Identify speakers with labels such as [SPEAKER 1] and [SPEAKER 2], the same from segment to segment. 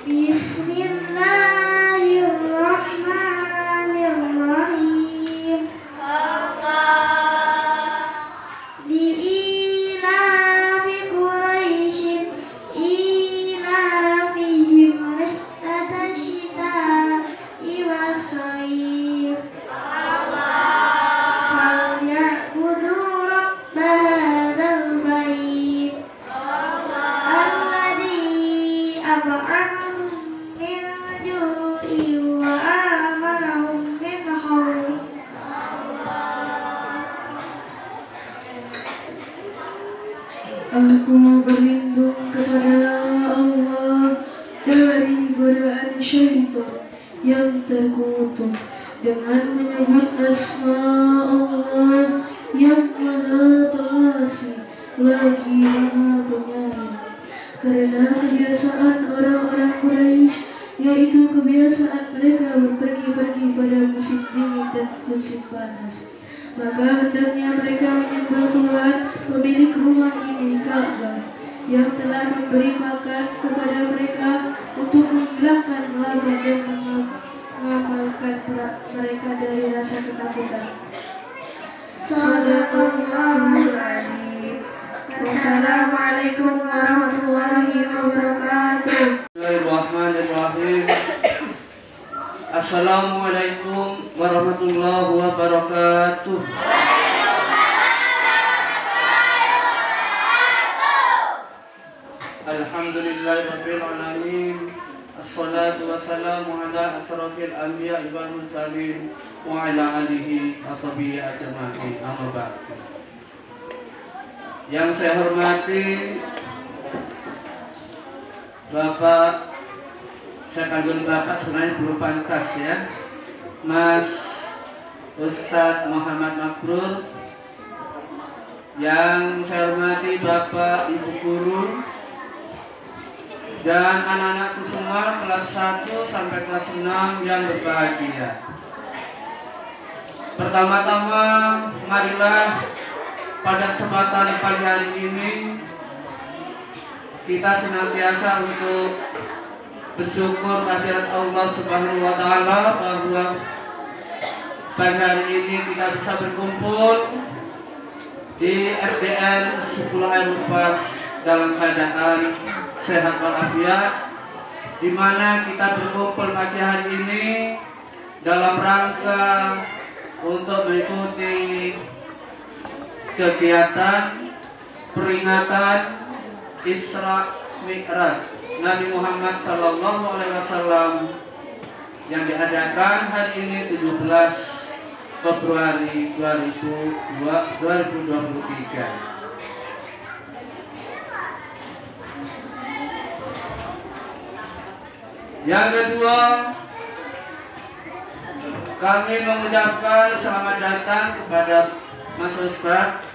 [SPEAKER 1] Bismillahirrahmanirrahim. Li'ilafi Quraisyin ilafihim rihlata syita'i was-sayf. Falyabudu rabba hadzal bait alladzi at'amahum min ju'in wa amanahum min khawf.
[SPEAKER 2] Aku berlindung kepada Allah dari godaan syaitan yang terkutuk dengan menyebut asma Allah yang Maha Pengasih lagi Maha Penyayang. Karena kebiasaan orang-orang Quraisy, yaitu kebiasaan mereka berpergi-pergi pada musim dingin dan musim panas, maka hendaknya mereka menyembah Tuhan pemilik rumah ini, Ka'bah, yang telah memberi makan kepada mereka untuk menghilangkan lawan dan mengamalkan mereka dari rasa ketakutan. Shadaqallahul Adzim. Wassalamualaikum warahmatullahi wabarakatuh.
[SPEAKER 3] Bismillahirrahmanirrahim. Assalamualaikum warahmatullahi wabarakatuh. Alhamdulillahirabbil alamin. Assalatu wassalamu ala asrofil anbiya'i wal mursalin wa ala alihi washabihi ajma'in. Amma ba'd. Yang saya hormati Bapak, saya panggil Bapak sebenarnya belum pantas ya, Mas Ustadz Muhammad Mabrur. Yang saya hormati Bapak, Ibu Guru, dan anak-anakku semua kelas 1 sampai kelas 6 yang berbahagia. Pertama-tama, marilah pada kesempatan pagi hari ini kita senantiasa untuk bersyukur kehadirat Allah Subhanahu wa taala bahwa pagi hari ini kita bisa berkumpul di SDN 10 Aeropas dalam keadaan sehat walafiat, di mana kita berkumpul pagi hari ini dalam rangka untuk mengikuti kegiatan peringatan Isra Mi'raj Nabi Muhammad Sallallahu Alaihi Wasallam yang diadakan hari ini 17 Februari 2023. Yang kedua, kami mengucapkan selamat datang kepada Mas Ustadz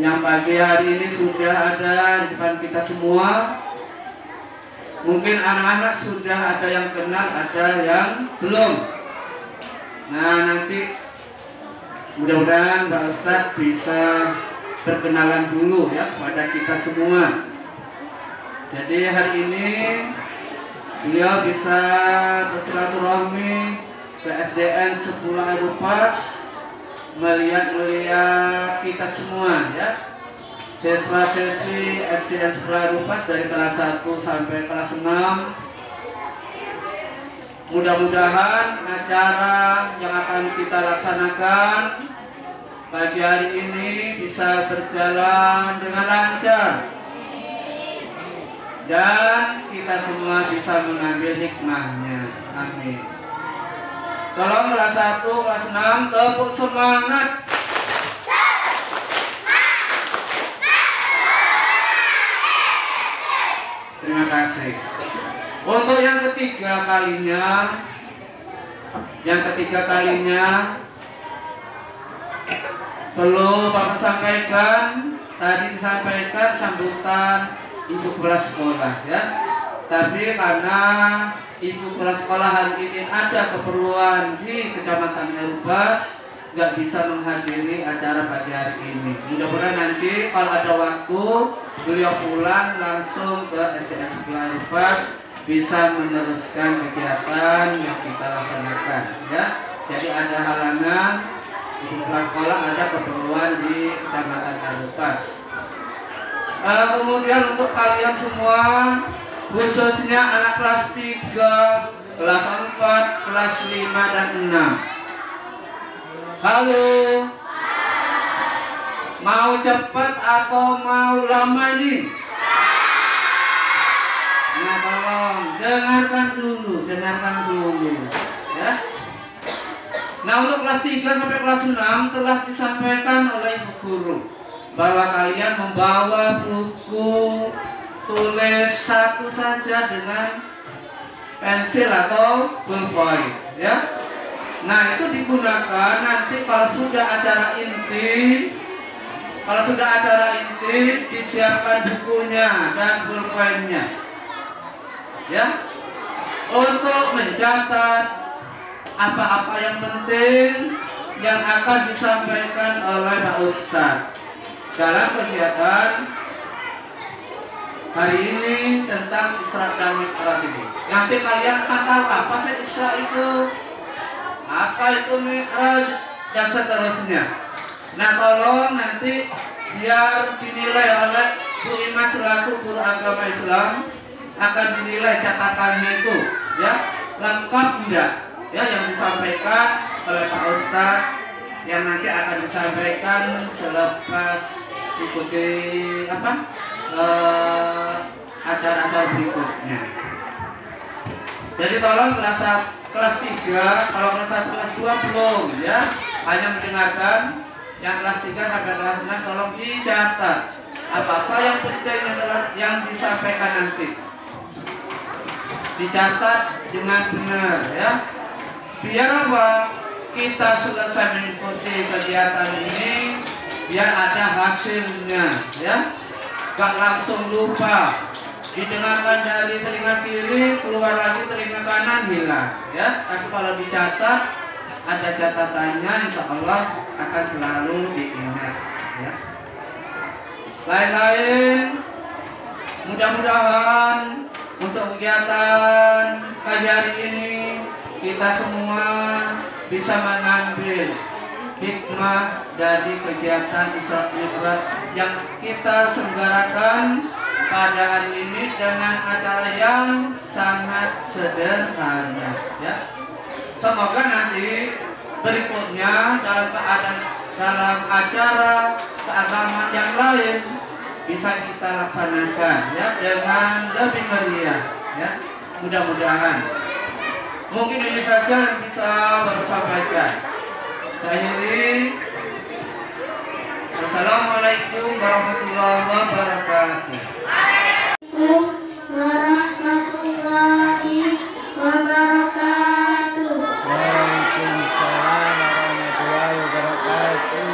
[SPEAKER 3] yang pagi hari ini sudah ada di depan kita semua. Mungkin anak-anak sudah ada yang kenal, ada yang belum. Nah, nanti mudah-mudahan Pak Ustadz bisa berkenalan dulu ya pada kita semua. Jadi hari ini beliau bisa bersilaturahmi ke SDN 10 Aeropas, melihat kita semua ya, siswa-siswi SDN 10 Aeropas dari kelas 1 sampai kelas 6. Mudah-mudahan acara yang akan kita laksanakan pagi hari ini bisa berjalan dengan lancar dan kita semua bisa mengambil hikmahnya. Amin. Tolong kelas 1, kelas 6 tepuk semangat. Terima kasih. Untuk yang ketiga kalinya perlu Bapak sampaikan, tadi disampaikan sambutan ibu kepala sekolah ya. Tapi karena ibu kepala sekolah hari ini ada keperluan di Kecamatan Aeropas, nggak bisa menghadiri acara pagi hari ini. Mudah-mudahan nanti kalau ada waktu beliau pulang langsung ke SDN 9 Pas bisa meneruskan kegiatan yang kita laksanakan ya. Jadi ada halangan di kelas sekolah, ada keperluan di Kecamatan Arupas. Kemudian untuk kalian semua, khususnya anak kelas 3, kelas 4, kelas 5 dan 6. Halo. Mau cepat atau mau lama nih? Nah, tolong dengarkan dulu ya. Nah, untuk kelas 3 sampai kelas 6 telah disampaikan oleh ibu guru bahwa kalian membawa buku tulis satu saja dengan pensil atau ballpoint ya. Nah, itu digunakan nanti kalau sudah acara inti. Kalau sudah acara inti disiapkan bukunya dan ballpointnya ya, untuk mencatat apa-apa yang penting yang akan disampaikan oleh Pak Ustadz dalam kegiatan hari ini tentang Isra dan Mi'raj ini. Nanti kalian akan tahu apa sih Isra itu, apa itu Mi'raj, dan seterusnya. Nah, tolong nanti biar dinilai oleh Bu Imas selaku guru agama Islam, akan dinilai catatannya itu ya, lengkap enggak ya yang disampaikan oleh Pak Ustadz, yang nanti akan disampaikan selepas ikuti acara-acara berikutnya. Jadi tolong kelas 3, kalau kelas 1, kelas 2 belum ya, hanya mendengarkan. Yang kelas 3 sampai kelas 6 tolong dicatat apa-apa yang penting yang disampaikan nanti, dicatat dengan benar ya, biar apa, kita selesai mengikuti kegiatan ini biar ada hasilnya ya, gak langsung lupa, didengarkan dari telinga kiri keluar lagi telinga kanan hilang ya. Tapi kalau dicatat ada catatannya, insya Allah akan selalu diingat ya. Lain-lain, mudah-mudahan untuk kegiatan pagi hari ini kita semua bisa mengambil hikmah dari kegiatan Isra Mi'raj yang kita selenggarakan pada hari ini dengan acara yang sangat sederhana ya. Semoga nanti berikutnya dalam acara keagamaan yang lain bisa kita laksanakan ya dengan lebih meriah ya. Mudah-mudahan. Mungkin ini saja yang bisa Bapak sampaikan. Saya akhiri. Assalamualaikum warahmatullahi wabarakatuh.
[SPEAKER 1] Warahmatullahi wabarakatuh.
[SPEAKER 2] Waalaikumsalam warahmatullahi wabarakatuh.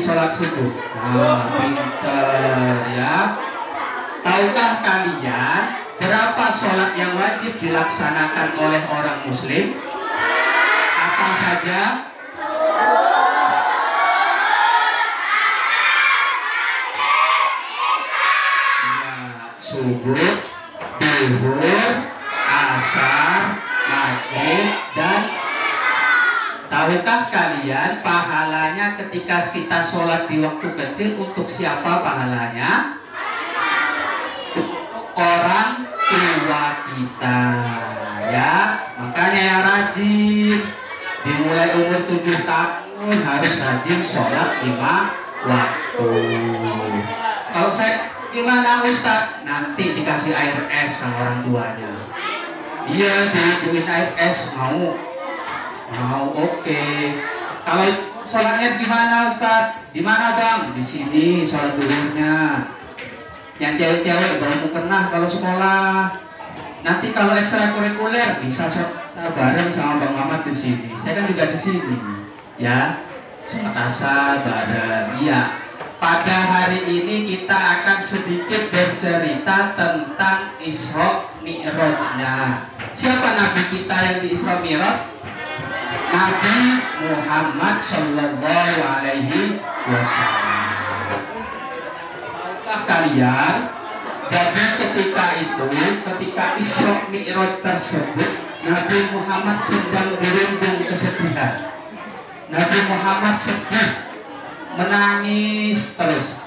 [SPEAKER 4] sholat subuh. Nah, pinter ya. Tahukah kalian berapa sholat yang wajib dilaksanakan oleh orang muslim? Apa saja? Subuh, zuhur, asar, maghrib, dan tahukah kalian pahalanya ketika kita sholat di waktu kecil untuk siapa pahalanya? Untuk orang tua kita, ya. Makanya yang rajin dimulai umur 7 tahun harus rajin sholat 5 waktu. Kalau saya gimana Ustaz? Nanti dikasih air es sama orang tuanya. Iya, dibuin air es, mau oke. Kalau sholatnya gimana Ustaz? Di mana Bang? Di sini sholat dulunya. Yang cewek-cewek baru mukena kalau sekolah. Nanti kalau ekstrakurikuler bisa sholat bareng sama Bang Mamat di sini. Saya kan juga di sini. Ya, sholat asar bareng. Iya. Pada hari ini kita akan sedikit bercerita tentang Isra Mi'rajnya. Siapa Nabi kita yang di Isra Mi'raj? Nabi Muhammad Sallallahu Alaihi Wasallam. Tahukah kalian? Jadi ketika Isra Mi'raj tersebut, Nabi Muhammad sedang dirundung kesedihan. Nabi Muhammad sedih, menangis terus.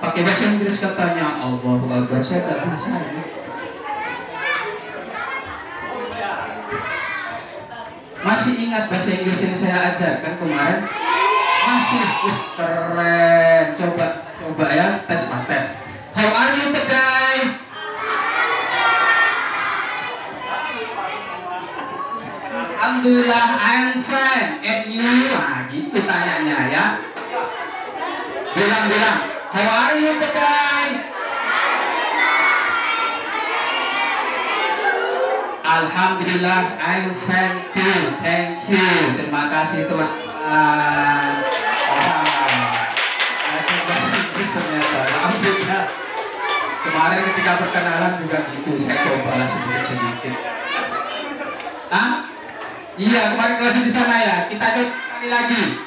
[SPEAKER 4] Pakai bahasa Inggris katanya. Allahu Akbar, saya tak bisa ya. Masih ingat bahasa Inggris yang saya ajarkan kemarin? Masih, keren. Coba ya, tes. How are you today? Alhamdulillah, I'm fine. And you? Nah, gitu tanyanya ya. Bilang, how are you today? Alhamdulillah, I'm fine too. Thank you. Terima kasih teman-teman. Bahasa Inggris ternyata. Alhamdulillah. Kemarin ketika perkenalan juga gitu, saya coba sedikit. Iya, kemarin kelas di sana ya. Kita coba sekali lagi.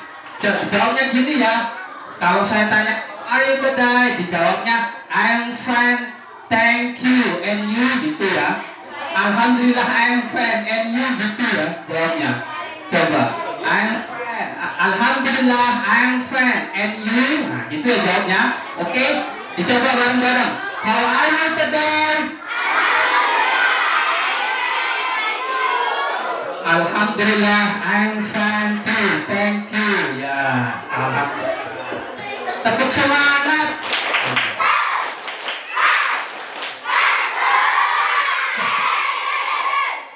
[SPEAKER 4] Jawabnya gini ya. Kalau saya tanya, are you today? Dijawabnya, I'm fine, thank you, and you, gitu ya. Alhamdulillah, I'm fine, and you, gitu ya. Jawabnya. Coba, I'm fine. Alhamdulillah, I'm fine, and you. Nah, gitu ya jawabnya. Oke, dicoba bareng-bareng. How are you today? Alhamdulillah, I'm fine too, thank you. Ya, alhamdulillah. Tepuk semangat.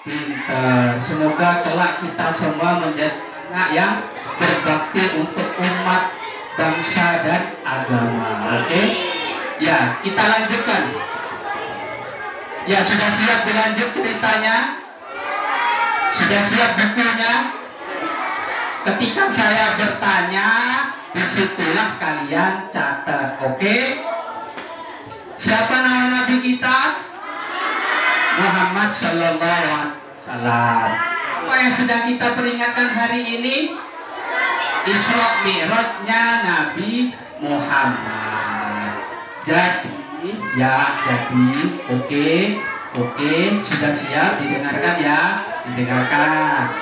[SPEAKER 4] Pintar. Semoga kelak kita semua menjadi anak yang berbakti untuk umat, bangsa dan agama. Oke? Ya, kita lanjutkan. Ya, sudah siap dilanjut ceritanya? Sudah siap bukunya? Ketika saya bertanya, disitulah kalian catat, oke? Siapa nama Nabi kita? Muhammad Sallallahu Alaihi Wasallam. Apa yang sedang kita peringatkan hari ini? Isra Mi'rajnya Nabi Muhammad. Jadi, oke, sudah siap didengarkan ya? Didengarkan.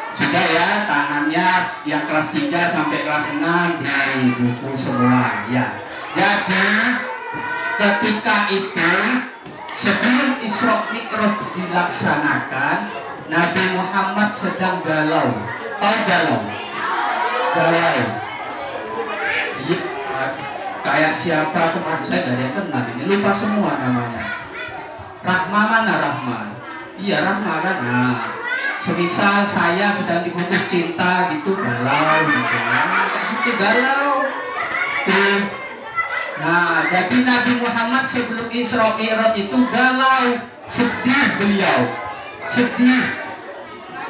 [SPEAKER 4] Sudah ya, tangannya yang kelas 3 sampai kelas 6 di buku semua ya. Jadi ketika itu sebelum Isra Mi'raj dilaksanakan, Nabi Muhammad sedang galau. Tahu galau? Galau. Iya, kayak siapa kemarin saya nggak ada yang kenal ini, lupa semua namanya. Rahma mana Rahma? Iya Rahma kan. Nah, semisal saya sedang diputus cinta gitu, galau gitu, gitu galau. Nah, jadi Nabi Muhammad sebelum Isra Mi'raj itu galau, sedih beliau, sedih.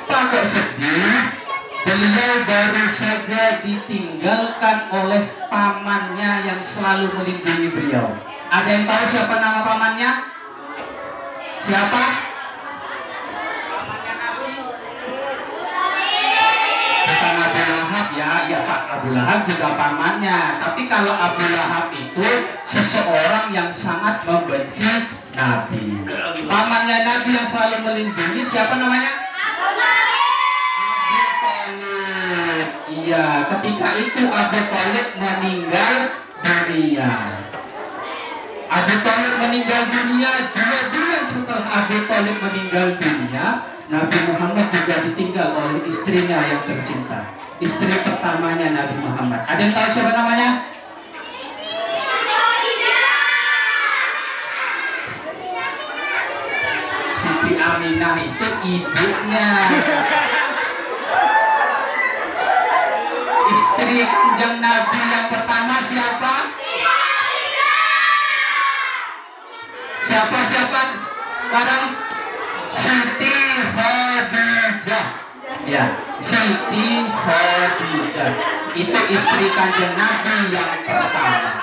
[SPEAKER 4] Apa kok sedih? Beliau baru saja ditinggalkan oleh pamannya yang selalu melindungi beliau. Ada yang tahu siapa nama pamannya? Siapa? Pamannya Nabi? Bukan Abu Lahab ya, ya Pak, Abu Lahab juga pamannya. Tapi kalau Abu Lahab itu seseorang yang sangat membenci Nabi. Pamannya Nabi yang selalu melindungi siapa namanya? Iya, ketika itu Abu Thalib meninggal dunia. Abu Thalib meninggal dunia 2 bulan setelah Abu Thalib meninggal dunia, Nabi Muhammad juga ditinggal oleh istrinya yang tercinta, istri pertamanya Nabi Muhammad. Ada yang tahu siapa namanya? Siti Aminah itu ibunya. Istri kanjeng Nabi yang pertama siapa? Siapa? Sekarang Siti Khadijah. Ya, Siti Khadijah. Itu istri kanjeng Nabi yang pertama.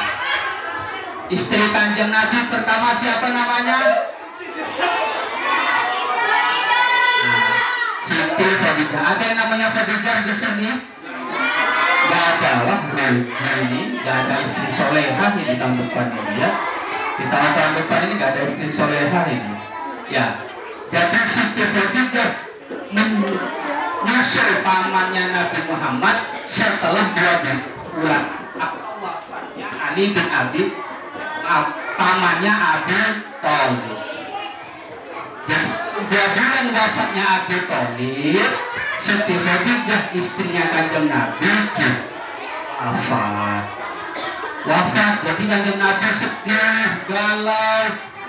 [SPEAKER 4] Istri kanjeng Nabi pertama siapa namanya? Siti Khadijah. Ada yang namanya Khadijah di sini? Gak ada lah, ini gak ada istri solehah ini di tahun depan ini ya. Di tahun depan ini gak ada istri solehah ini. Ya, jadi Siti Khadijah menyusul pamannya Nabi Muhammad setelah 2 bulan. Wafatnya Ali bin Abi, pamannya Abu Thalib. Jadi 2 bulan wafatnya Abu Thalib, Siti Khadijah istrinya kanjeng Nabi wafat. Jadi kanjeng Nabi sedih, galau.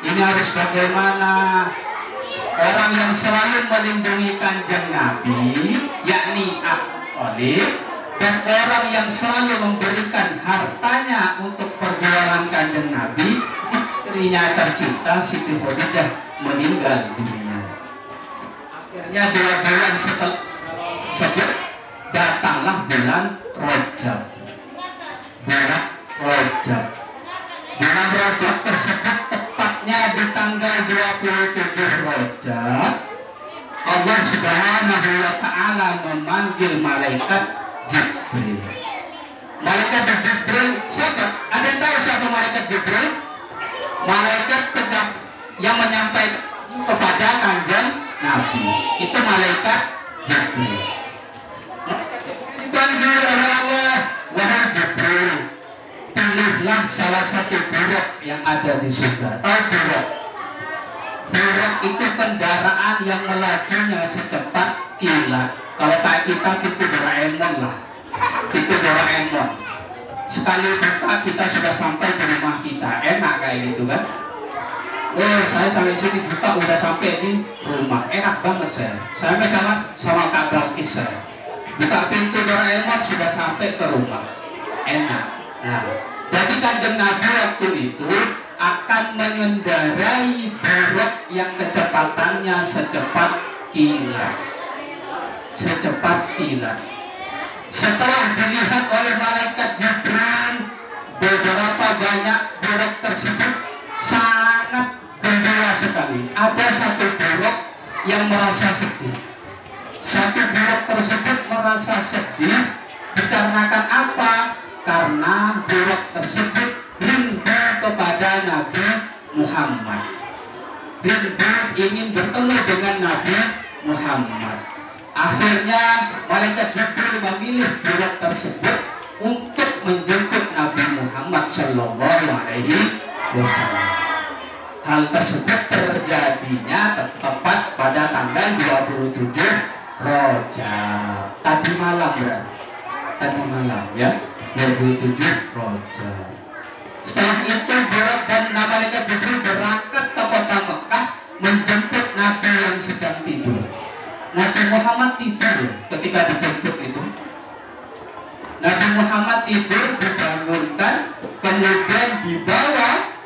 [SPEAKER 4] Ini harus bagaimana? Orang yang selalu melindungi kanjeng Nabi, yakni Abu Thalib, dan orang yang selalu memberikan hartanya untuk perjuangan kanjeng Nabi, istrinya tercinta Siti Khadijah meninggal dunia. Akhirnya 2 bulan setelah datanglah bulan Rajab. Bulan Rajab tersebut tepatnya di tanggal 27 Rajab, Allah Subhanahu wa Ta'ala memanggil malaikat Jibril. Malaikat Jibril siapa? Ada yang tahu siapa malaikat Jibril? Malaikat tegak yang menyampaikan kepada kanjeng Nabi. Itu malaikat Jibril. Dipanggil oleh Allah, wahai Jibril, pilihlah salah satu buruk yang ada di surga. Tahu buruk? Buruk itu kendaraan yang melajunya secepat kilat. Kalau kayak kita itu Doraemon lah. Itu Doraemon. Sekali buka kita sudah sampai di rumah kita. Enak kayak gitu kan? Oh, saya sampai sini buka udah sampai di rumah. Enak banget saya. Saya sama Kak Balkis saya. Buka pintu Doraemon sudah sampai ke rumah. Enak. Nah, jadi kanjeng Nabi waktu itu akan mengendarai buruk yang kecepatannya secepat kilat. Setelah dilihat oleh malaikat Jibril, beberapa banyak buruk tersebut sangat gembira sekali. Ada satu buruk yang merasa sedih. Satu buruk tersebut merasa sedih dikarenakan apa? Karena buruk tersebut rindu kepada Nabi Muhammad. Rindu ingin bertemu dengan Nabi Muhammad. Akhirnya malaikat Jibril memilih buruk tersebut untuk menjemput Nabi Muhammad Sallallahu Alaihi Wasallam. Hal tersebut terjadinya tepat pada tanggal 27 Rajab. Tadi malam ya, 27 Rajab. Setelah itu buruk dan malaikat Jibril berangkat ke kota Mekah menjemput Nabi yang sedang tidur. Nabi Muhammad tidur ketika dijemput itu. Nabi Muhammad tidur, dibangunkan, kemudian dibawa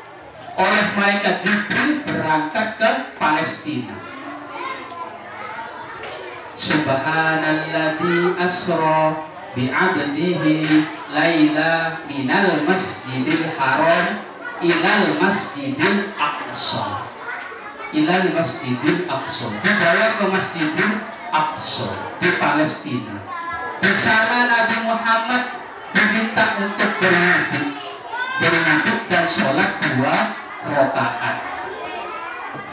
[SPEAKER 4] oleh malaikat Jibril berangkat ke Palestina. Subhanalladzi asra bi'abdihi laila minal masjidil haram ilal masjidil aqsa. Ilal masjidil aqsa, dibawa ke masjidil aqsa di Palestina. Di sana Nabi Muhammad diminta untuk berwudhu dan sholat 2 rakaat.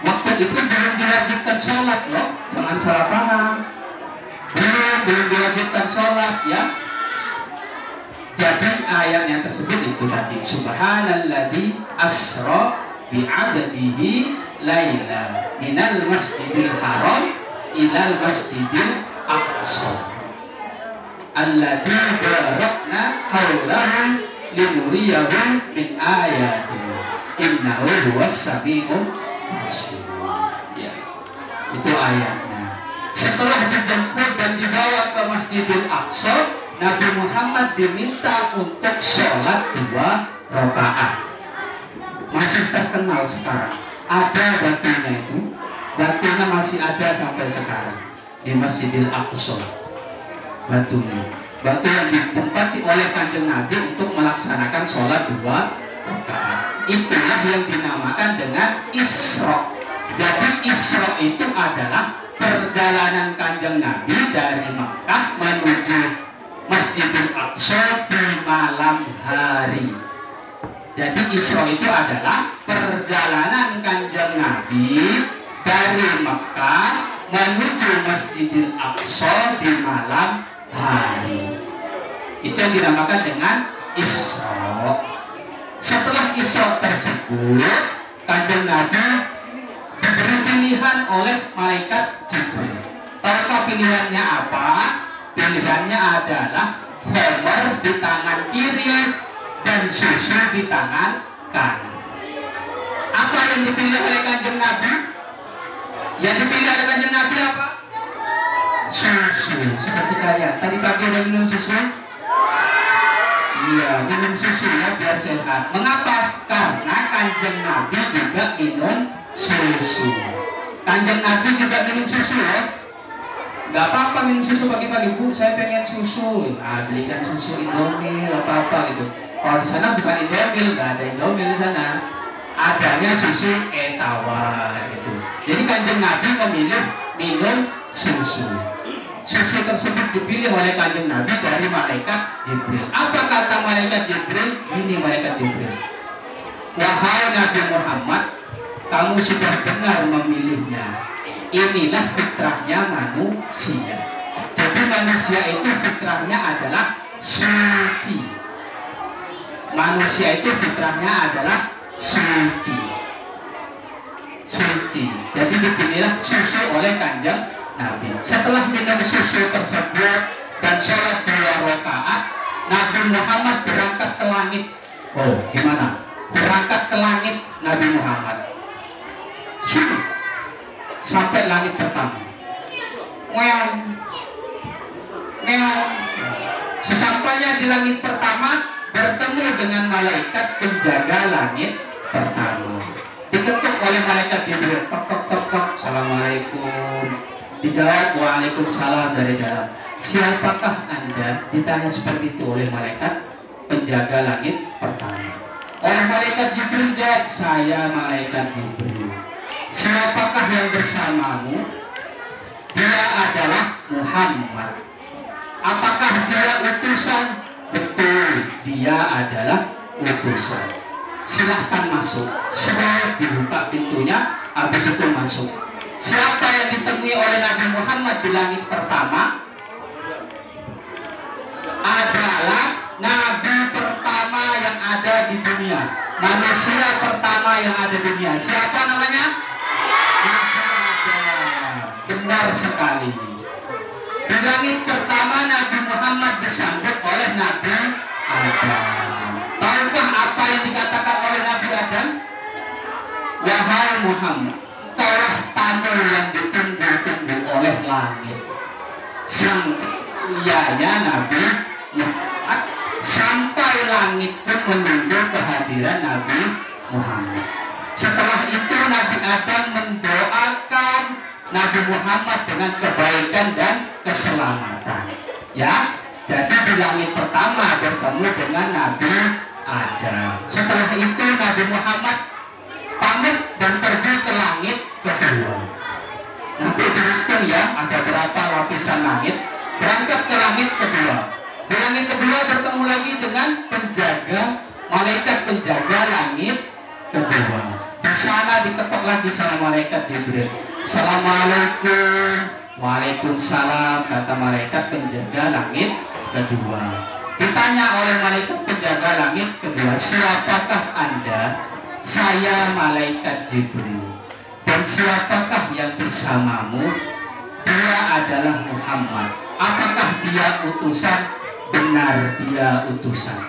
[SPEAKER 4] Waktu itu belum diwajibkan sholat loh, jangan salah paham. Belum diwajibkan sholat ya. Jadi ayat yang tersebut itu tadi, Subhanalladzi asra bi'abdihi laila minal masjidil haram ilal masjidil aqsa alladzi barakna haulahu linuriyahu min ayatina innahu huwas sami'ul basir. Ya, itu ayatnya. Setelah dijemput dan dibawa ke Masjidil Aqsa, Nabi Muhammad diminta untuk sholat 2 rakaat. Masih terkenal sekarang. Ada batunya itu, batunya masih ada sampai sekarang di Masjidil Aqsa. Batunya, batu yang ditempati oleh Kanjeng Nabi untuk melaksanakan sholat 2 rakaat. Itulah yang dinamakan dengan Isra. Jadi Isra itu adalah perjalanan Kanjeng Nabi dari Makkah menuju Masjidil Aqsa di malam hari. Jadi Isra itu adalah perjalanan Kanjeng Nabi dari Makkah menuju Masjidil Aqsa di malam hari. Itu yang dinamakan dengan Isra. Setelah Isra tersebut, Kanjeng Nabi diberi pilihan oleh malaikat Jibril. Tahukah pilihannya apa? Pilihannya adalah khamar di tangan kiri dan susu di tangan kanan. Apa yang dipilih oleh Kanjeng Nabi? Yang dipilih oleh Kanjeng Nabi apa? Susu. Seperti kalian tadi pagi udah minum susu? Iya, minum susu ya biar sehat. Mengapa? Karena Kanjeng Nabi juga minum susu. Kanjeng Nabi juga minum susu ya. Gak apa-apa minum susu pagi-pagi, Bu, saya pengen susu. Ah, belikan susu Indomie apa-apa gitu. Kalau di sana bukan Indomie, gak ada Indomie di sana. Adanya susu Etawa gitu. Jadi Kanjeng Nabi memilih minum susu. Susu tersebut dipilih oleh Kanjeng Nabi dari malaikat Jibril. Apa kata malaikat Jibril? Ini malaikat Jibril. Wahai Nabi Muhammad, kamu sudah benar memilihnya. Inilah fitrahnya manusia. Jadi manusia itu fitrahnya adalah suci. Manusia itu fitrahnya adalah suci. Suci. Jadi dipilihlah susu oleh Kanjeng Nabi. Setelah minum susu tersebut dan sholat 2 rakaat, Nabi Muhammad berangkat ke langit. Oh, gimana? Berangkat ke langit Nabi Muhammad. Sampai langit pertama. Sesampainya di langit pertama, bertemu dengan malaikat penjaga langit pertama. Diketuk oleh malaikat Jibril. Tok tok tok tok. Assalamualaikum. Dijawab waalaikumsalam dari dalam. Siapakah Anda? Ditanya seperti itu oleh malaikat penjaga langit pertama. Oleh malaikat Jibril jawab, saya malaikat Jibril. Siapakah yang bersamamu? Dia adalah Muhammad. Apakah dia utusan? Betul, dia adalah utusan. Silahkan masuk. Segera dibuka pintunya, habis itu masuk. Siapa yang ditemui oleh Nabi Muhammad di langit pertama? Adalah Nabi pertama yang ada di dunia. Manusia pertama yang ada di dunia. Siapa namanya? Benar sekali. Di langit pertama Nabi Muhammad disambut oleh Nabi Adam. Tahukah apa yang dikatakan oleh Nabi Adam? Wahai Muhammad, kaulah tamu yang ditunggu-tunggu oleh langit. Sampai Nabi Muhammad sampai langit pun menunggu kehadiran Nabi Muhammad. Setelah itu Nabi Adam mendoakan Nabi Muhammad dengan kebaikan dan keselamatan. Ya, jadi di langit pertama bertemu dengan Nabi Adam. Setelah itu Nabi Muhammad pamit dan pergi ke langit kedua. Nanti dihitung ya, ada berapa lapisan langit. Berangkat ke langit kedua. Di langit kedua bertemu lagi dengan malaikat penjaga langit kedua. Di sana diketok lagi sama malaikat Jibril. Assalamualaikum. Waalaikumsalam, kata malaikat penjaga langit kedua. Ditanya oleh malaikat penjaga langit kedua, siapakah Anda? Saya malaikat Jibril. Dan siapakah yang bersamamu? Dia adalah Muhammad. Apakah dia utusan? Benar, dia utusan.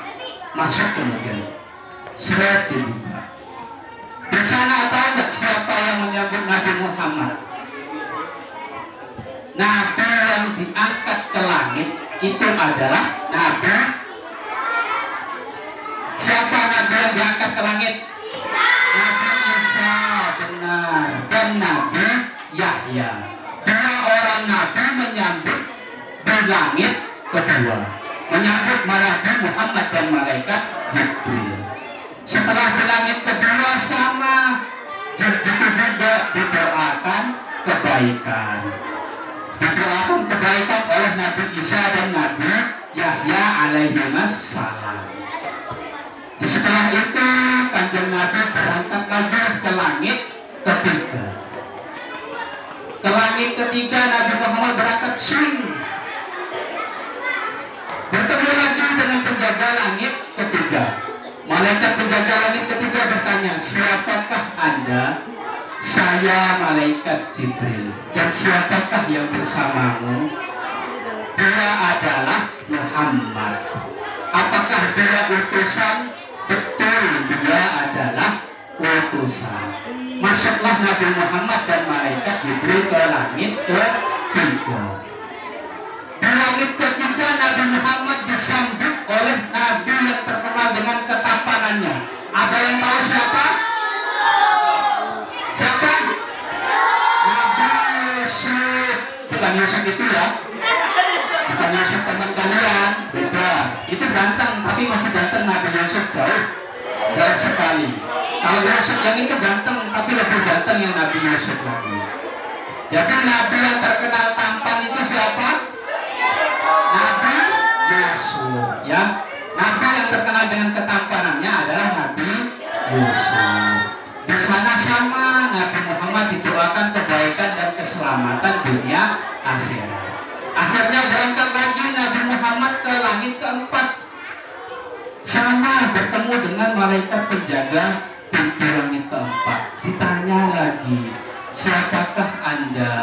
[SPEAKER 4] Masuk kemudian. Surat dibuka. Di sana tahu nggak siapa yang menyambut Nabi Muhammad? Nabi yang diangkat ke langit itu adalah Nabi. Siapa Nabi yang diangkat ke langit? Nabi Isa, benar. Dan Nabi Yahya. Dua orang Nabi menyambut di langit kedua, menyambut Nabi Muhammad dan malaikat Jibril. Setelah di langit kedua sama, Jibril juga didoakan kebaikan. Didoakan kebaikan oleh Nabi Isa dan Nabi Yahya alaihissalam. Setelah itu Kanjeng Nabi berangkat lagi ke langit ketiga. Ke langit ketiga Nabi Muhammad berangkat swing. Bertemu lagi dengan penjaga langit ketiga. Malaikat penjaga langit ketiga bertanya, siapakah Anda? Saya malaikat Jibril. Dan siapakah yang bersamamu? Dia adalah Muhammad. Apakah dia utusan? Betul, dia adalah utusan. Masuklah Nabi Muhammad dan malaikat Jibril ke langit ketiga. Di langit ketiga Nabi Muhammad disambut oleh Nabi yang terkenal dengan ketampanannya. Ada yang tahu siapa? Siapa? Nabi Yusuf. Bukan Yusuf itu ya. Bukan Yusuf teman kalian. Beda. Itu ganteng, tapi masih ganteng Nabi Yusuf jauh sekali. Kalau Yusuf yang itu ganteng, tapi lebih ganteng yang Nabi Yusuf lagi. Jadi Nabi yang terkenal tampan itu siapa? Nabi Yusuf, ya. Nabi yang terkenal dengan ketampanannya adalah Nabi Yusuf. Di sana sama Nabi Muhammad didoakan kebaikan dan keselamatan dunia akhirat. Akhirnya berangkat lagi Nabi Muhammad ke langit keempat. Sama bertemu dengan malaikat penjaga pintu langit keempat. Ditanya lagi, siapakah Anda?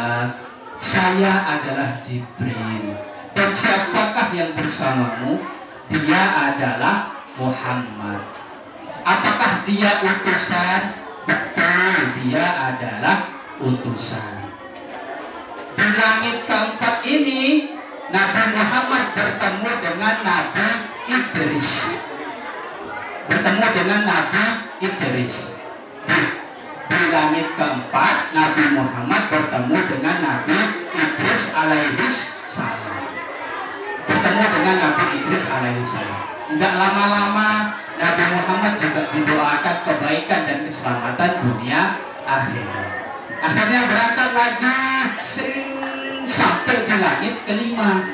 [SPEAKER 4] Saya adalah Jibril. Dan siapakah yang bersamamu? Dia adalah Muhammad. Apakah dia utusan? Betul, dia adalah utusan. Di langit keempat ini Nabi Muhammad bertemu dengan Nabi Idris. Bertemu dengan Nabi Idris. Di langit keempat Nabi Muhammad bertemu dengan Nabi Idris alaihissalam. Bertemu dengan Nabi Idris alaihissalam. Tidak lama-lama Nabi Muhammad juga didoakan kebaikan dan keselamatan dunia akhirat. Akhirnya berangkat lagi sampai di langit kelima.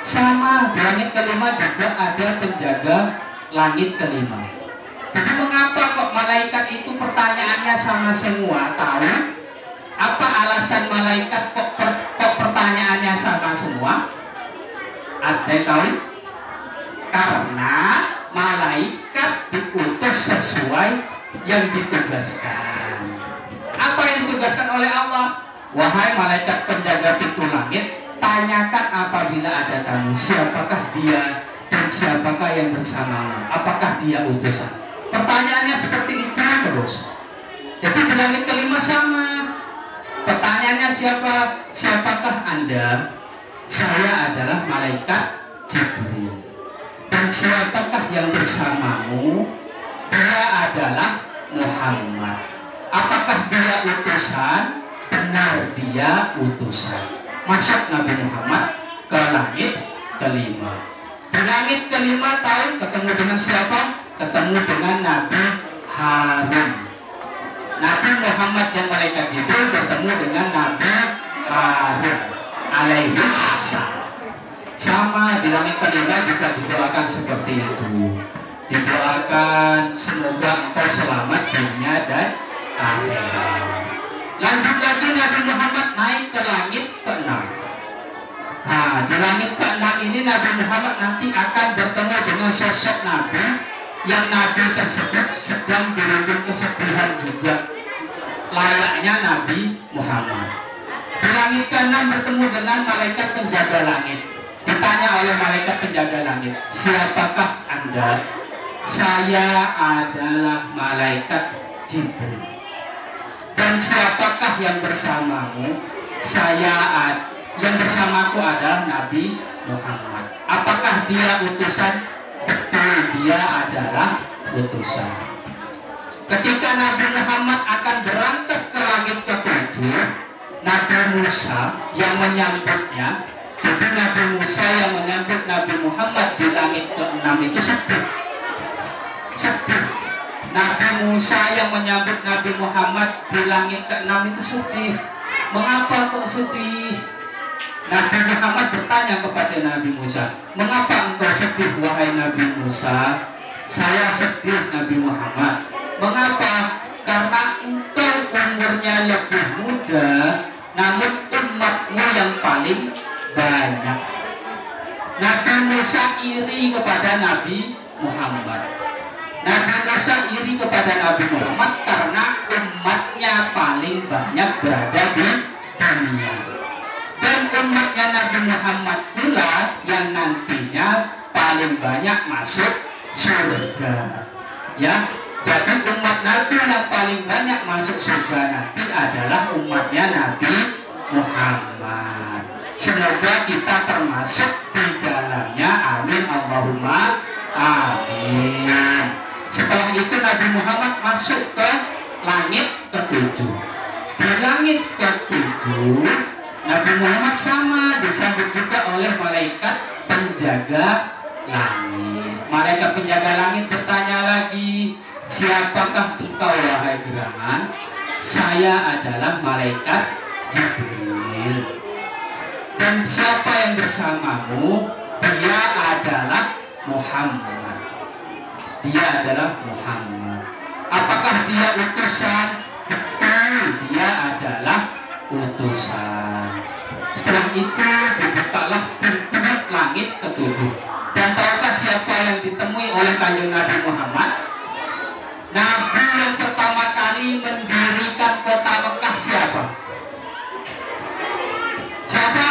[SPEAKER 4] Sama di langit kelima juga ada penjaga langit kelima. Jadi mengapa kok malaikat itu pertanyaannya sama semua? Tahu? Apa alasan malaikat kok pertanyaannya sama semua? Ada yang tahu? Karena malaikat diutus sesuai yang ditugaskan. Apa yang ditugaskan oleh Allah? Wahai malaikat penjaga pintu langit, tanyakan apabila ada tamu, siapakah dia dan siapakah yang bersamamu? Apakah dia utusan? Pertanyaannya seperti itu terus. Jadi di langit kelima sama. Pertanyaannya siapakah Anda? Saya adalah malaikat Jibril. Dan siapakah yang bersamamu? Dia adalah Muhammad. Apakah dia utusan? benar dia utusan. Masuk Nabi Muhammad ke langit kelima. Di langit kelima tahu ketemu dengan siapa? Ketemu dengan Nabi Harun. Nabi Muhammad dan malaikat Jibril bertemu dengan Nabi Harun alaihi salam. Sama di langit kelima juga didoakan seperti itu. Didoakan semoga engkau selamat dunia dan akhirat. Lanjut lagi Nabi Muhammad naik ke langit ke-6. Nah, di langit ke-6 ini Nabi Muhammad nanti akan bertemu dengan sosok Nabi yang Nabi tersebut sedang dirundung kesedihan juga, layaknya Nabi Muhammad. Di langit ke-6 bertemu dengan malaikat penjaga langit. Ditanya oleh malaikat penjaga langit, siapakah Anda? Saya adalah malaikat Jibril. Dan siapakah yang bersamamu? Yang bersamaku adalah Nabi Muhammad. Apakah dia utusan? Betul, dia adalah utusan. Ketika Nabi Muhammad akan berangkat ke langit ke-7, Nabi Musa yang menyambutnya. Jadi Nabi Musa yang menyambut Nabi Muhammad di langit ke-6 itu sedih. Nabi Musa yang menyambut Nabi Muhammad di langit ke-6 itu sedih. Mengapa kok sedih? Nabi Muhammad bertanya kepada Nabi Musa, mengapa engkau sedih wahai Nabi Musa? Saya sedih Nabi Muhammad. Mengapa? Karena engkau umurnya lebih muda, namun umatmu yang paling banyak. Nabi Musa iri kepada Nabi Muhammad. Nabi Musa iri kepada Nabi Muhammad karena umatnya paling banyak berada di dunia. Dan umatnya Nabi Muhammad pula yang nantinya paling banyak masuk surga. Ya, jadi umat Nabi yang paling banyak masuk surga nanti adalah umatnya Nabi Muhammad. Semoga kita termasuk di dalamnya. Amin Allahumma amin. Setelah itu Nabi Muhammad masuk ke langit ke-7. Di langit ke-7 Nabi Muhammad sama disambut juga oleh malaikat penjaga langit. Malaikat penjaga langit bertanya lagi, siapakah engkau wahai gerangan? Saya adalah malaikat Jibril. Dan siapa yang bersamamu? Dia adalah Muhammad. Dia adalah Muhammad. Apakah dia utusan? Betul, dia adalah utusan. Setelah itu dibukalah pintu langit ke-7. Dan tahukah siapa yang ditemui oleh kanjeng Nabi Muhammad? Nabi yang pertama kali mendirikan kota Mekah siapa? Siapa?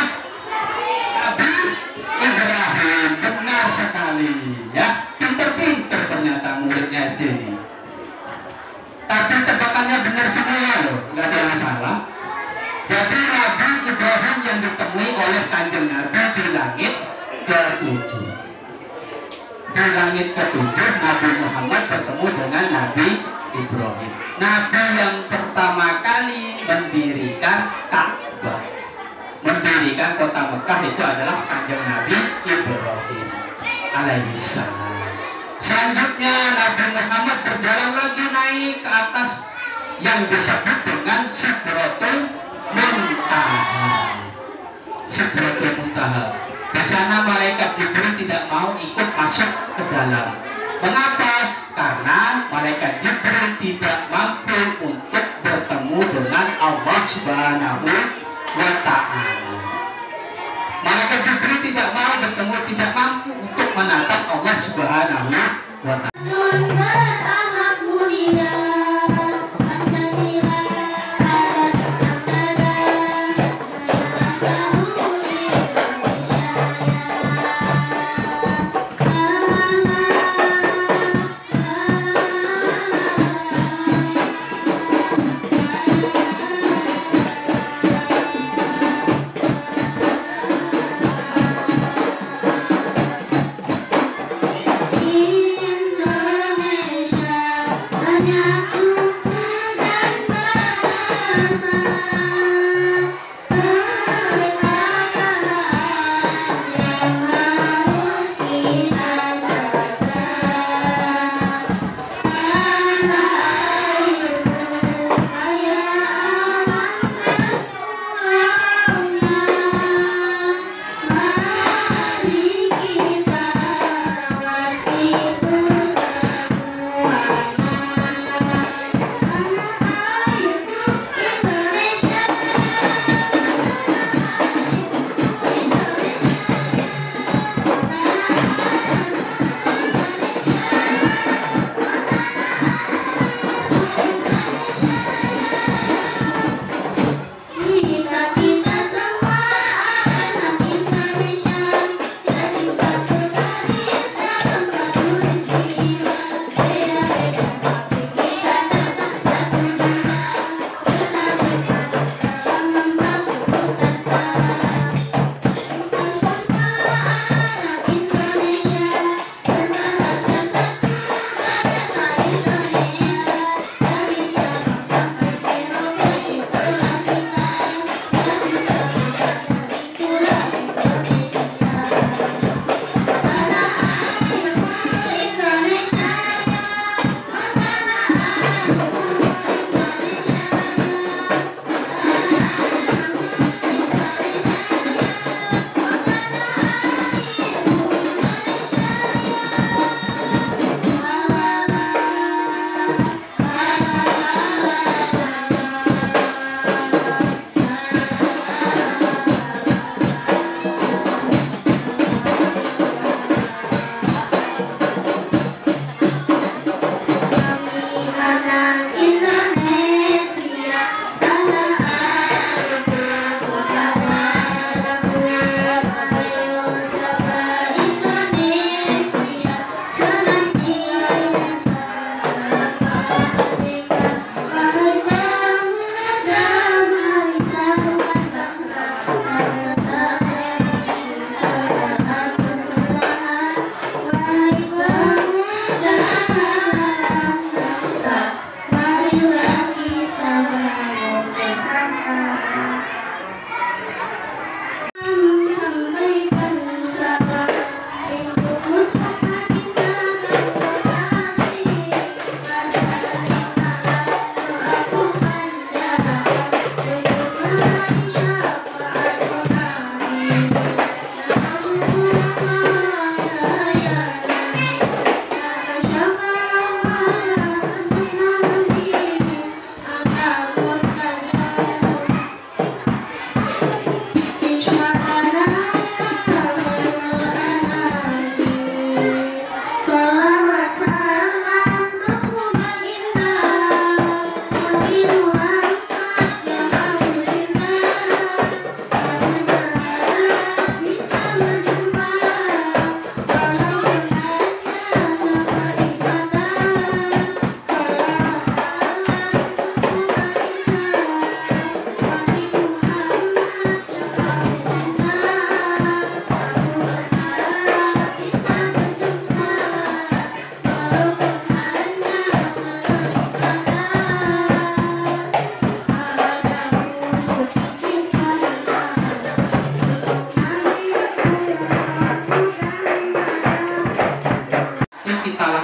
[SPEAKER 4] Nabi Ibrahim. Benar sekali, ya. Pinter-pinter ternyata muridnya SD ini. Tapi tebakannya benar semua loh, nggak ada yang salah. Jadi Nabi Ibrahim yang ditemui oleh kanjeng Nabi di langit ke-7. Di langit ke-7 Nabi Muhammad bertemu dengan Nabi Ibrahim. Nabi yang pertama kali mendirikan Ka'bah, mendirikan kota Mekah itu adalah kanjeng Nabi Ibrahim alaihissalam. Selanjutnya Nabi Muhammad berjalan lagi naik ke atas yang disebut dengan Sidratul Muntaha. Sidratul Muntaha. Di sana malaikat Jibril tidak mau ikut masuk ke dalam. Mengapa? Karena malaikat Jibril tidak mampu untuk bertemu dengan Allah Subhanahu wa Ta'ala. Malaikat Jibril tidak mau bertemu, tidak mampu untuk menatap Allah Subhanahu wa Ta'ala.
[SPEAKER 1] Nun beranak mulia Pancasila Indonesia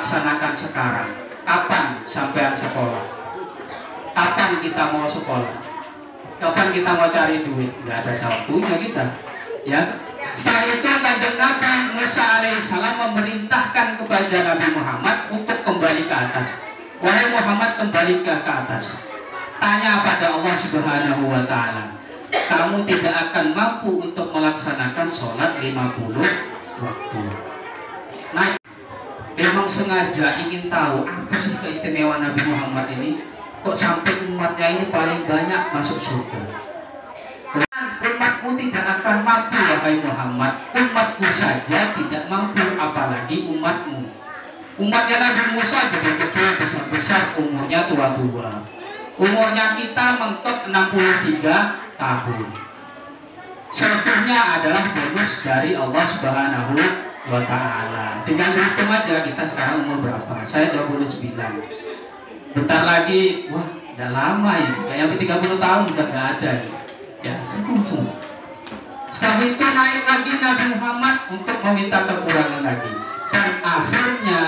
[SPEAKER 4] laksanakan sekarang. Kapan sampean sekolah? Kapan kita mau sekolah? Kapan kita mau cari duit? Nggak ada waktunya kita, ya. Setelah itu Kanjeng Nabi Musa alaihissalam memerintahkan kepada Nabi Muhammad untuk kembali ke atas. Wahai Muhammad, kembali ke atas. Tanya pada Allah Subhanahu wa Ta'ala. Kamu tidak akan mampu untuk melaksanakan sholat 50 waktu. Nah, memang sengaja ingin tahu apa sih keistimewaan Nabi Muhammad ini. Kok sampai umatnya ini paling banyak masuk surga? Umatmu tidak akan mampu, wahai Muhammad. Umatku saja tidak mampu, apalagi umatmu. Umatnya Nabi Musa betul-betul besar-besar, umurnya tua-tua. Umurnya kita mentok 63 tahun. Selebihnya adalah bonus dari Allah Subhanahu wa Ta'ala. Tinggal dihitung aja kita sekarang umur berapa. Saya 29. Bentar lagi, wah, udah lama ya. Kayaknya 30 tahun udah gak ada ya. Semua. Setelah itu naik lagi Nabi Muhammad untuk meminta kekurangan lagi. Dan akhirnya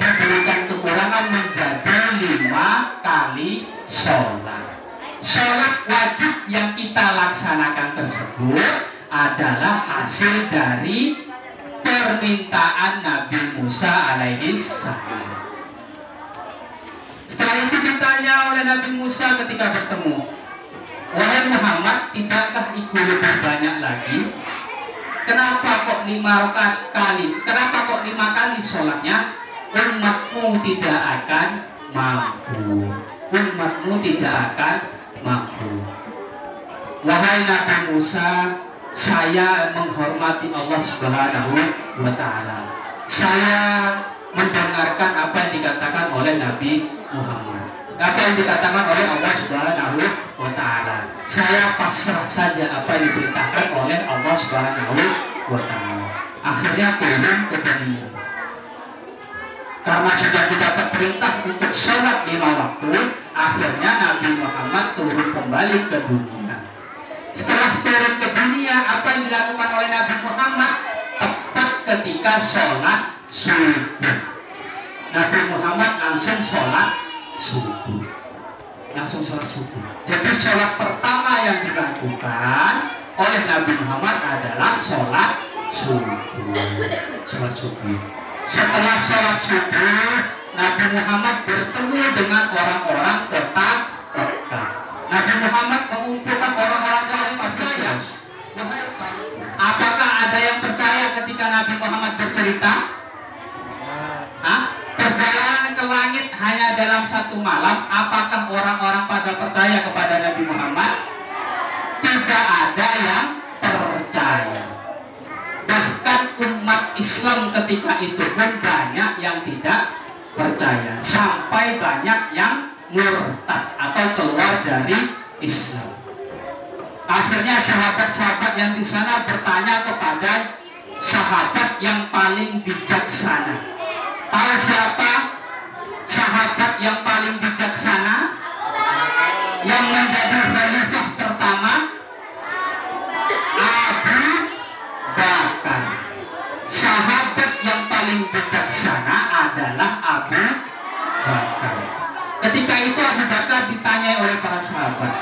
[SPEAKER 4] diberikan kekurangan menjadi 5 kali sholat. Sholat wajib yang kita laksanakan tersebut adalah hasil dari permintaan Nabi Musa alaihissalam. Setelah itu ditanya oleh Nabi Musa ketika bertemu, wahai Muhammad, tidakkah ikut lebih banyak lagi? Kenapa kok 5 rakaat kali? Kenapa kok 5 kali sholatnya? Umatmu tidak akan mampu. Umatmu tidak akan mampu. Wahai Nabi Musa, saya menghormati Allah Subhanahu wa Ta'ala. Saya mendengarkan apa yang dikatakan oleh Nabi Muhammad, apa yang dikatakan oleh Allah Subhanahu wa Ta'ala. Saya pasrah saja apa yang diberitakan oleh Allah Subhanahu wa Ta'ala. Akhirnya turun ke dunia. Karena sudah didapat perintah untuk sholat 5 waktu, akhirnya Nabi Muhammad turun kembali ke dunia. Setelah turun ke dunia, apa yang dilakukan oleh Nabi Muhammad? Tepat ketika sholat subuh, Nabi Muhammad langsung sholat subuh. Langsung sholat subuh. Jadi sholat pertama yang dilakukan oleh Nabi Muhammad adalah sholat subuh. Sholat subuh. Setelah sholat subuh, Nabi Muhammad bertemu dengan orang-orang kota Mekah. Nabi Muhammad mengumpulkan orang-orang yang percaya. Apakah ada yang percaya ketika Nabi Muhammad bercerita? Perjalanan ke langit hanya dalam 1 malam. Apakah orang-orang pada percaya kepada Nabi Muhammad? Tidak ada yang percaya. Bahkan umat Islam ketika itu pun banyak yang tidak percaya, sampai banyak yang murtad atau keluar dari Islam. Akhirnya sahabat-sahabat yang di sana bertanya kepada sahabat yang paling bijaksana. Tahu siapa sahabat yang paling bijaksana yang menjadi khalifah pertama? Abu Bakar. Sahabat yang paling bijaksana adalah Abu Bakar. Ketika itu Abu Bakar ditanya oleh para sahabat,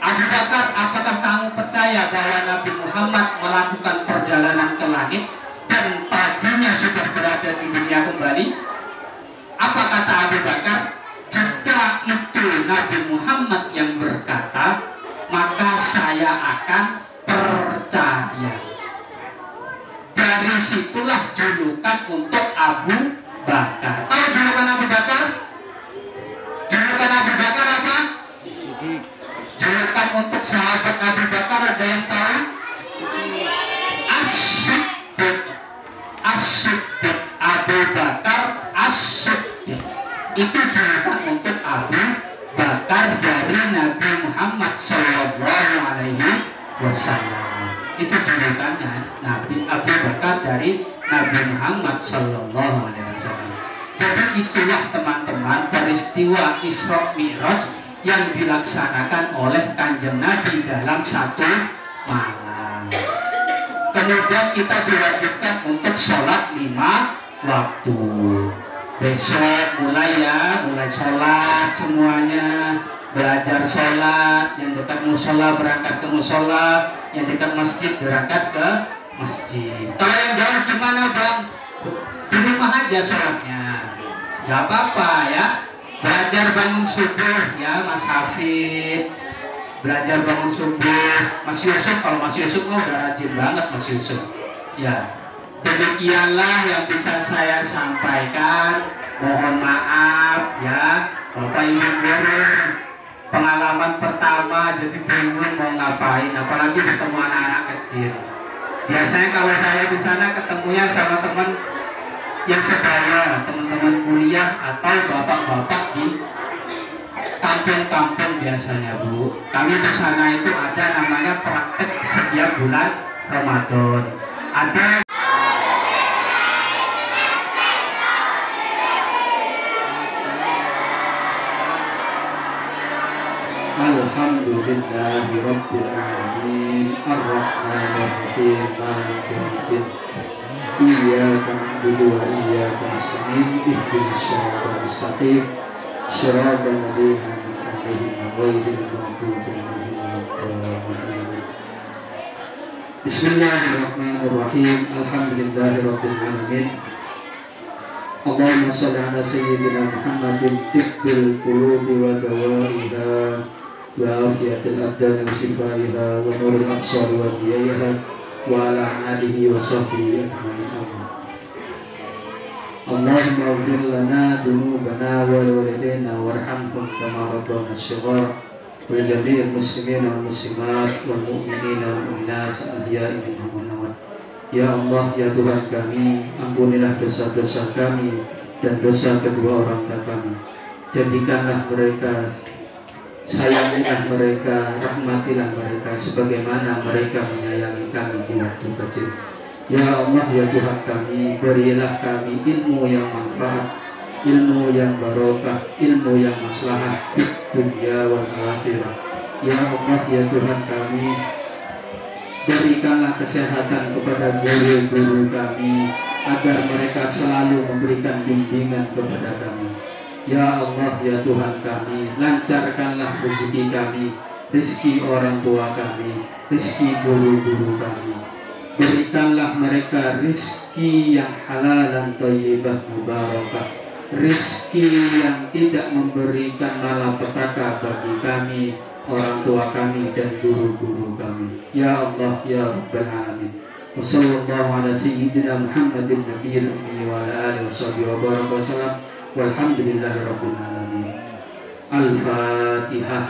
[SPEAKER 4] Abu Bakar, apakah kamu percaya bahwa Nabi Muhammad melakukan perjalanan ke langit dan paginya sudah berada di dunia kembali? Apa kata Abu Bakar? Jika itu Nabi Muhammad yang berkata, maka saya akan percaya. Dari situlah julukan untuk Abu Bakar. Tahu julukan Abu Bakar? Julukan Abu Bakar apa? Julukan untuk sahabat Abu Bakar ada yang tahu? As-Siddiq. As-Siddiq. Abu Bakar As-Siddiq. Itu julukan untuk Abu Bakar dari Nabi Muhammad Sallallahu Alaihi Wasallam. Itu julukannya Nabi Abu Bakar dari Nabi Muhammad Sallallahu Alaihi Wasallam. Jadi itulah teman-teman peristiwa Isra Mi'raj yang dilaksanakan oleh Kanjeng Nabi dalam 1 malam. Kemudian kita diwajibkan untuk sholat 5 waktu. Besok mulai sholat semuanya, belajar sholat, yang dekat musola berangkat ke musola, yang dekat masjid berangkat ke masjid. Kalau yang jauh gimana bang? Di rumah aja sholatnya, gak apa-apa ya. Belajar bangun subuh ya Mas Hafid, belajar bangun subuh. Mas Yusuf, kalau Mas Yusuf udah rajin banget Mas Yusuf ya. Demikianlah yang bisa saya sampaikan. Mohon maaf ya Bapak Ibu guru, pengalaman pertama jadi bingung mau ngapain, apalagi ketemu anak-anak kecil. Biasanya kalau saya di sana ketemunya sama teman yang sebaya, teman-teman kuliah atau bapak-bapak di kampung-kampung biasanya Bu. Kami di sana itu ada namanya praktek setiap bulan Ramadan. Ada Alhamdulillahi Rabbil Alamin Ar-Rahmanir Rahim Maliki Yaumiddin Iyyaka na'budu wa iyyaka nasta'in Ihdinas siratal mustaqim Shiratal ladzina an'amta 'alaihim ghairil maghdubi 'alaihim waladdallin. Bismillahirrahmanirrahim. Alhamdulillahi Rabbil Alamin. Allahumma shalli ala sayyidina Muhammadin tibbil qulubi wa dawaiha wa afiyatil abdan wa shifaiha wa nuril absar wa diyaiha wa ala alihi wa sahbihi ajma'in. Allahumma ighfir lana dhunubana wa liwalidayna warhamhum kama rabbawna shighara wa jami'il muslimina wal muslimat wal mu'minina wal mu'minat al-ahya'i minhum wal amwat. Ya Allah, ya Tuhan kami, ampunilah dosa-dosa kami dan dosa kedua orang tua kami. Jadikanlah mereka, sayangilah mereka, rahmatilah mereka sebagaimana mereka menyayangi kami di waktu kecil. Ya Allah, ya Tuhan kami, berilah kami ilmu yang manfaat, ilmu yang barokah, ilmu yang maslahat di dunia wal akhirah. Ya Allah, ya Tuhan kami, berikanlah kesehatan kepada guru-guru kami agar mereka selalu memberikan bimbingan kepada kami. Ya Allah, ya Tuhan kami, lancarkanlah rezeki kami, rezeki orang tua kami, rezeki guru-guru kami. Berikanlah mereka rezeki yang halal dan thayyibah mubarakah, rezeki yang tidak memberikan malapetaka bagi kami, orang tua kami dan guru-guru kami. Ya Allah, ya Rabbal Alamin. Wassallallahu ala sayyidina Muhammadin nabiyil ummi wa ala alihi washabihi wa baraka wasallam. Walhamdulillahi rabbil alamin. Al-Fatihah.